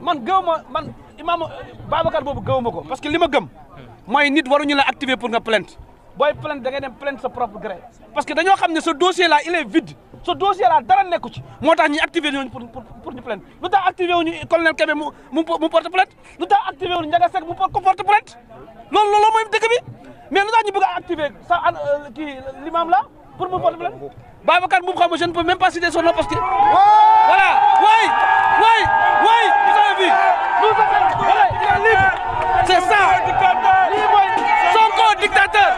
man imam Babacar boobu gëw ma ko parce que li ma gëm mooy nit waruñu la activer pour nga plainte booy plainte da ngay dem plainte sa propre gré parce que dañoo xam ne ce dossier là il est vide ce dossier là dara nekku ci moo tax ñuy activer ñooñu pour ñu plainte lu tax activer wuñu colonel Kébé mu porte plainte lu tax activer wuñu Ndiaga Seck mu porte plainte loolu mooy dëgg bi mais lu tax ñu bëgg a activer sa kii l'imam là pour mu porte plainte Babacar moom xam nga je ne peux même pas citer son nom parce que voilà oui vous avez vu nous voilà il est libre c'est ça lii mooy Sonko dictateur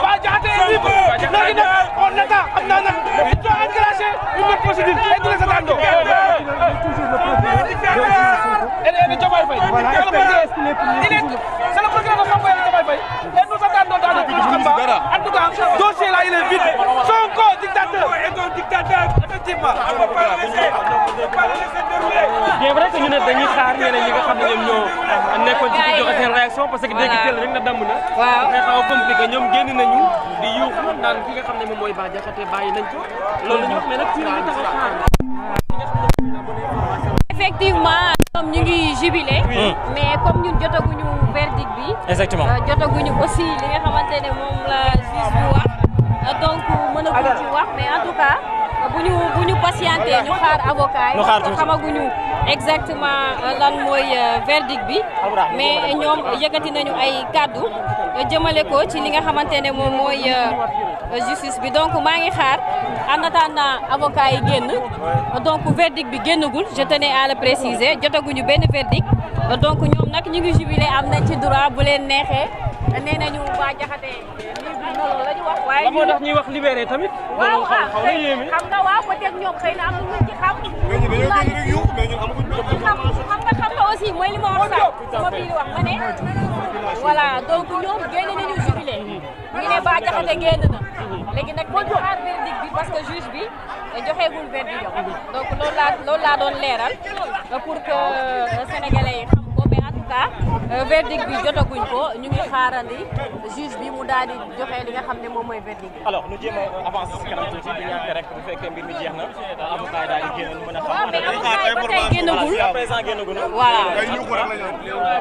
Bah Diakhaté est libre léegi nag on attend xam naa nag il doit enclencher une autre procédure et nous les attendons et Diomaye Faye c'est le procureur de Sonko et Diomaye Faye et nous attendons dans le combat en tout cas dossier là il est vide Sonko dictateur effectivement bien vrai que ñu ne dañuy xaar ñeneen ñi nga xam ne ñoom ñoo nekkoon ci di joxe seen réaction parce que dégg teel rek na damm na dafay xaw a compliqué ñoom génn nañu di yuuxu naan ki nga xam ne moom mooy Bah Diakhaté bàyyi nañ ko loolu la ñu wax mais nag fii la ñu taxaw xaar effectivement ñoom ñu ngi jubilé mais comme ñun jotaguñu verdict bi exactement jotaguñu aussi li nga xamante ne moom la juge bi wax donc mënaguñ ci wax mais en tout cas bu ñu patienté ñu xaar avocat yi parce que xamaguñu exactement lan mooy verdict bi mais ñoom yëkkati nañu ay kàddu jëmale ko ci li nga xamante ne moom mooy justice bi donc maa ngi xaar en attendant avocat yi génn donc verdict bi génnagul je tenais à le préciser jotaguñu benn verdict donc ñoom nag ñu ngi jubilé am nañ ci droit bu leen neexee nee nañu Bah Diakhaté libre na loolu la ñu wax waaye moo tax ñuy wax libéré tamit waaw xam nga waaw peut-être ñoom xëy na am na ñu ci xam xam nga aussi mooy li ma wax sax sama biir wax ma ne voilà donc ñoom génn nañu jubilé ñu ne Bah Diakhaté génn na léegi nag ñu xaar verdict bi parce que juge bi joxeegul verdict donc loolu laa doon leeral pour que sénégalais yi xam ko mais en tout cas verdict bi jotaguñ ko ñu ngi xaarandi juge bi mu daal di joxe li nga xam ne moom mooy verdict bi. alors ñu jéem a avancer si kanam tuuti di ñaan rek bu fekkee mbir mi jeex na avocat yi daal di génn ñu mën a xam. waaw mais avocat yi ba tey génnagul présent génnagul. voilà.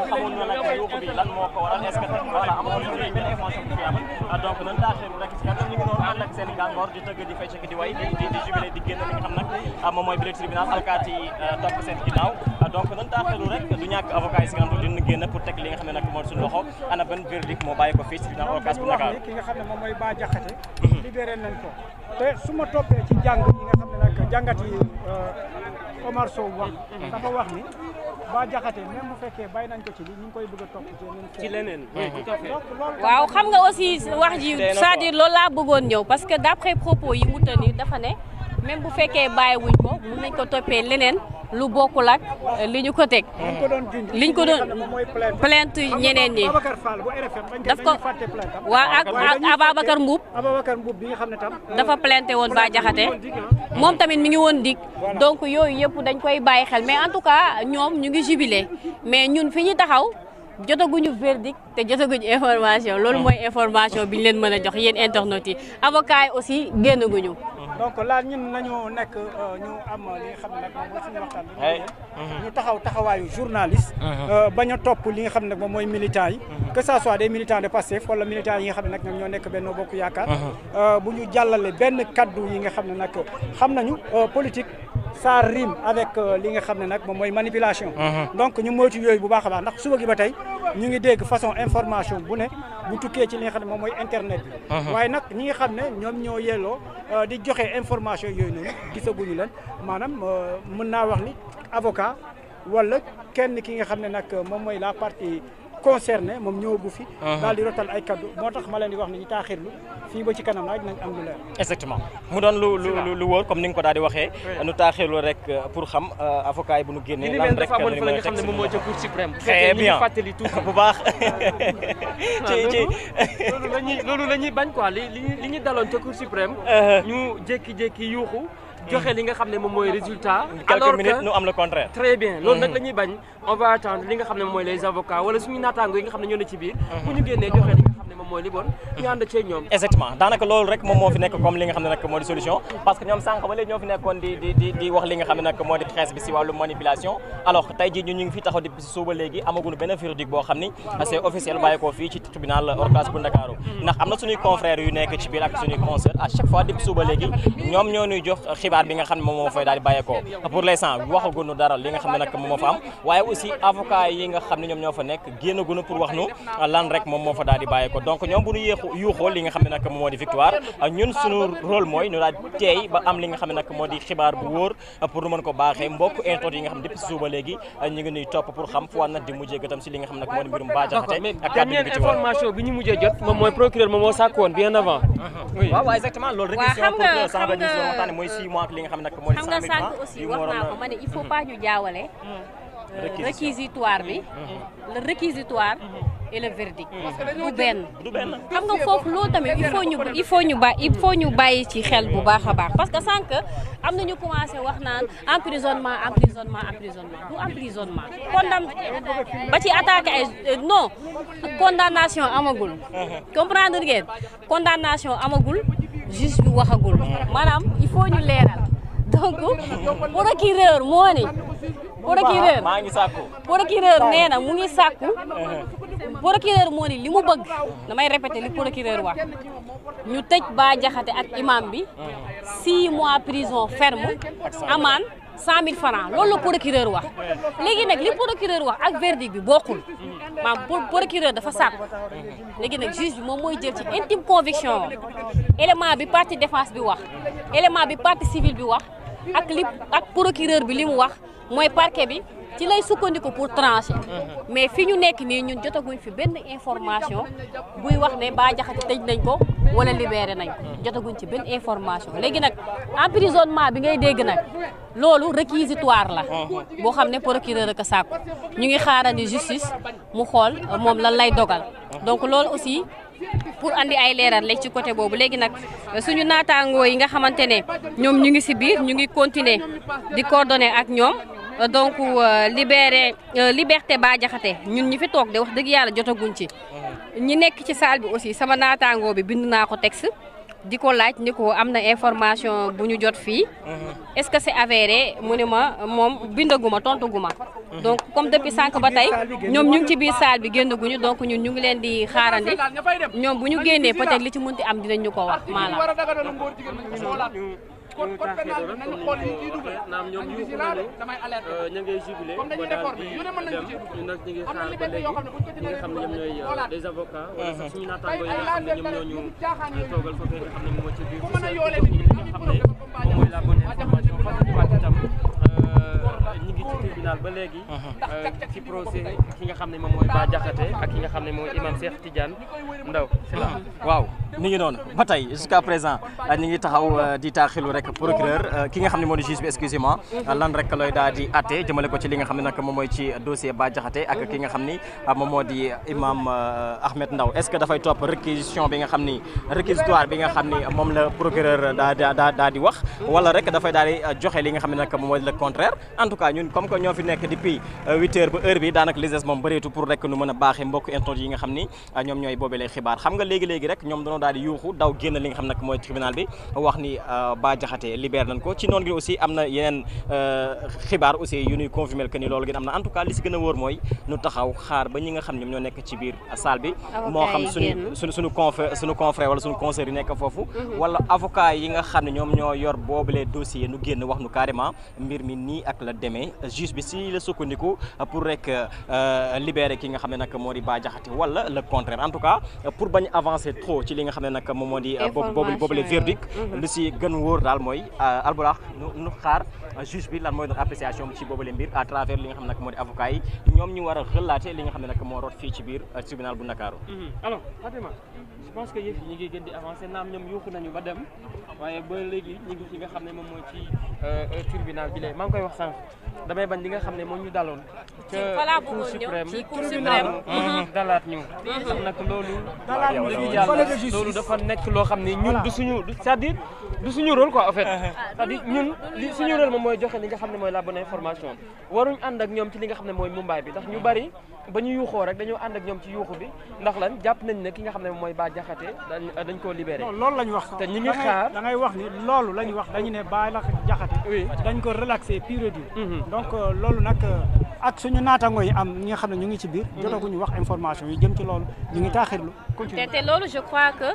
xamoon na nag yuuxu bi lan moo ko waral est-ce que voilà amoon nañu benn information bu fi am donc nan taaxeeru rek si kanam ñu ngi doon ànd ak seen i gàngoor di tëgg di fecc di way di jubilé di génn li nga xam nag moom mooy biir tribunal alkaati yi topp seen ginnaaw donc nan taaxeeru rek du ñàkk avocat yi si kanam dina génn pour teg li nga xam ne nag moo suñu loxo ana ban verdict moo bàyyi ko fii ci tribunal Ocass bu Dakar ki nga xam ne moom mooy Bah Diakhaté libéré nañ ko te su ma toppee ci jàng yi nga xam ne nag jàngat yi Omar Sow wax dafa wax ni Bah Diakhaté même bu fekkee bàyyi nañ ko ci li ñu ngi koy bëgg a topp ci leneen tout à fait waaw xam nga aussi wax ji c'est-à-dire loolu laa bëggoon ñëw parce que d'après propos yi mu tenir dafa ne même bu fekkee bàyyiwuñ ko mun nañ ko toppee leneen lu bokkul ak li ñu ko teg. liñ ko doon plainte ñeneen ñi. daf ko waa ak Ababacar Mbuub. Ababacar Mbuub bi nga xam ne tam. dafa plainte woon Bah Diakhaté moom tamit mi ngi woon dig donc yooyu yëpp dañ koy bàyyi xel mais en tout cas ñoom ñu ngi jubilé mais ñun fi ñu taxaw jotaguñu verdict te jotaguñu information loolu mooy information bi ñu leen mën a jox yéen internautes yi avocats yi aussi génnaguñu. donc là ñun nañu nekk ñu am li nga xam ne nag moom mooy suñu waxtaan bi ñu taxawaayu journaliste bañ a topp li nga xam ne nag moom mooy militants yi que ça soit des militants de Pastef wala militants yi nga xam ne nag ñoom ñoo nekk Benno Bokk Yaakaar bu ñu jàllale benn kaddu yi nga xam ne nag xam nañu politique ça rime avec li nga xam ne nag moom mooy manipulation donc ñu moytu yooyu bu baax a baax ndax suba gi ba tey ñu ngi dégg façon information bu ne bu tukkee ci li nga xam ne moom mooy internet bi waaye nag ñi nga xam ne ñoom ñoo yelloo di joxe information yooyu noonu gisaguñu leen maanaam mën naa wax ni avocat wala kenn ki nga xam ne nag moom mooy la partie concerné moom ñëwagu fi daal di rotal ay kaddu moo tax ma leen di wax ni ñu taaxirlu fii ba ci kanam naaj nañ am lu leer exactement mu doon lu wóor comme ni nga ko daal di waxee nu taaxirlu rek pour xam avocat yi bu ñu génnee lan rek li nga xam ne moom mooy ca Cour suprême très bien fàttali tuuti bu baax ci loolu la ñuy bañ quoi li ñu daloon ca Cour suprême ñu jékki-jékki yuuxu joxe li nga xam ne moom mooy résultat. quelques minutes nous am le contraire. très bien loolu nag la ñuy bañ on va attendre li nga xam ne mooy les avocats wala suñu naataango yi nga xam ne ñoo ne ci biir. bu ñu génnee joxe li nga xam ne moom mooy li bon ñu ànd ci ñoom. exactement daanaka loolu rek moom moo fi nekk comme li nga xam ne nag moo di solution parce que ñoom sànq ba léegi ñoo fi nekkoon di wax li nga xam ne nag moo di presse bi si wàllu manipulation alors tey jii ñu ngi fi taxaw depuis si suba léegi amaguñu benn verdict boo xam ni c'est officiel bàyyi ko fii ci tribunal hors classe bu Ndakaaru ndax am na suñuy confrères yu nekk ci biir ak suñuy consoeurs à chaque fois depuis suba léegi ñoom ñoo ñuy jox xibaar bi nga xam ne moom moo fay daal di bàyyeekoo pour l'instant waxaguñu dara li nga xam ne nag moom moo fa am waaye aussi avocat yi nga xam ne ñoom ñoo fa nekk génnaguñu pour wax nu lan rek moom moo fa daal di bàyyeekoo donc ñoom bu ñu yuuxoo li nga xam ne nag moom moo di victoire ñun suñu rôle mooy ñu daal teey ba am li nga xam ne nag moo di xibaar bu wóor pour nu mën ko baaxee mbokk internautes yi nga xam ne depuis si suba léegi ñu ngi nuy topp pour xam fu war nag di mujjee gëtam si li nga xam ne nag moo di mbirum Bah Diakhaté ak kàddu gi ci information bi ñu mujjee jot moom mooy procureur moom moo sàkk woon bien avant waaw exactement loolu réquisition procureur sax ba ñu si waxtaane mooy 6 mois ak li nga xam ne nag moo di 100 000 francs xam nga sànq aussi wax naa ko ma ne il faut pas ñu jaawale réquisitoire bi le réquisitoire et le verdict du benn xam nga foofu loolu tamit il faut ñu bàyyi ci xel bu baax a baax parce que sànq am na ñu commencé wax naan emprisonnement du emprisonnement ba ci attaqué ay non condamnation amagul comprendre ngeen condamnation amagul juge bi waxagul maanaam il faut ñu leeral donc procureur moo ni procureur nee na mu ngi sàkku procureur moo ni li mu bëgg damay répéter li procureur wax ñu tëj Bah Diakhaté ak imam bi 6 mois prison ferme amende 100 000 francs loolu la procureur wax léegi nag li procureur wax ak verdict bi bokkul maanaam procureur dafa sàkku léegi nag juge bi moom mooy jël ci intime conviction élément bi partie défense bi wax élément bi partie civile bi wax ak procureur bi li mu wax mooy parquet bi ci lay sukkandiku pour trancher mais fi ñu nekk nii ñun jotaguñ fi benn information buy wax ne Bah Diakhaté tëj nañ ko wala libéré nañ ko jotaguñ ci benn information léegi nag emprisonnement bi ngay dégg nag loolu réquisitoire la boo xam ne procureur ak a sàkku ñu ngi xaarandi justice mu xool moom lan lay dogal donc loolu aussi pour andi ay leeral léegi ci côté boobu léegi nag suñu naataangoo yi nga xamante ne ñoom ñu ngi si biir ñu ngi continuer di coordonner ak ñoom donc liberté Bah Diakhaté ñun ñi fi toog de wax dëgg yàlla jotaguñ ci ñi nekk ci salle bi aussi sama naataangoo bi bind naa ko texte di ko laaj ni ko am na information bu ñu jot fii est-ce que c'est avéré mu ne ma moom bindaguma tontuguma donc comme depuis sànq ba tey ñoom ñu ngi ci biir salle bi génnaguñu donc ñun ñu ngi leen di xaarandi ñoom bu ñu génnee peut-être li ci mënti am dinañ ñu ko wax maanaam ñu taaxee doon nañu xool yi ciy dugal naam ñoom yuuxu nañu ñu ngay jubilé ba daal di dem ñu nag ñu ngi xaar ba léegi ñi nga xam ne ñoom ñooy des avocats wala sax suñu naataangoo yi nga xam ne ñoom ñoo ñu toogal foofee nga xam ne moom moo ci biir li nga xam ne moom mooy la bonne information fàttaliwaat itam ñi ngi ci tribunal ba léegi ci procès ki nga xam ne moom mooy Bah Diakhaté ak ki nga xam ne mooy imam Cheikh Tidiane Ndao waaw mi ngi noonu ba tey jusqu'à présent ñu ngi taxaw di taaxilu rek procureur ki nga xam ne moo di juge bi excusez-moi lan rek looy daal di atte jëmale ko ci li nga xam ne nag moom mooy ci dossier Bah Diakhaté ak ki nga xam ni moom moo di imam Ahmed Ndao est-ce que dafay topp réquisition bi nga xam ni réquisitoire bi nga xam ni moom la procureur daa di wax wala rek dafay daal di joxe li nga xam ne nag moom mooy le contraire en tout cas ñun comme que ñoo fi nekk depuis 8 heures ba heure bi daanaka li des moom bëreetu pour rek nu mën a baaxee mbokk internautes yi nga xam ni ñoom ñooy boobelee xibaar xam nga léegi-léegi rek ñoom dañoo daal di yuuxu daw génn li nga xam nag mooy tribunal bi wax ni Bah Diakhaté libéré nañ ko ci noonu gi aussi am na yeneen xibaar aussi yu ñuy confirmer que ni loolu gën am na en tout cas li si gën a wóor mooy nu taxaw xaar ba ñi nga xam ñoom ñoo nekk ci biir salle bi moo xam suñu confrère wala suñu conseil yi nekk foofu wala avocat yi nga xam ne ñoom ñoo yor boobulee dossier nu génn wax nu carrément mbir mi nii ak la demee juge bi si la sukkandiku pour rek libérer ki nga xam ne nag moo di Bah Diakhaté wala le contraire en tout cas pour bañ avancer trop ci li nga xam ne nag moom moo di boobule verdict lu si gën wóor daal mooy alburax nu xaar juge bi lan mooy doon appréciation ci boobule mbir à travers li nga xam ne nag moo di avocat yi ñoom ñu war a relater li nga xam ne nag moo root fii ci biir tribunal bu Ndakaaru alors Fatima je pense que yëf yi ñu ngi gën di avancer naam ñoom yuuxu nañu ba dem waaye ba léegi ñu ngi fi nga xam ne moom mooy ci tribunal bi lay maa ngi koy wax sànq damay bañ li nga xam ne moo ñu daloon ca cour suprême dalaat ñu ndax nag loolu loolu dafa nekk loo xam ne ñun du suñu c'est-à-dire du suñu rôle quoi en fait c'est-à-dire ñun li suñu rôle moom mooy joxe li nga xam ne mooy la bonne information waruñ ànd ak ñoom ci li nga xam ne mooy mumbaay bi ndax ñu bari ba ñu yuuxoo rek dañoo ànd ak ñoom ci yuuxu bi ndax lan jàpp nañ ne ki nga xam ne mooy mooy Bah Diakhaté dañ koo libéré. non loolu la ñu wax. te ñi ngi xaar da ngay wax ni loolu la ñu wax dañu ne Bah Diakhaté. oui dañ ko relaxé pure et dur. donc loolu nag ak suñu naataango yi am ñi nga xam ne ñu ngi ci biir. jotaguñu wax information yi jëm ci loolu ñu ngi taaxirlu. te loolu je crois que.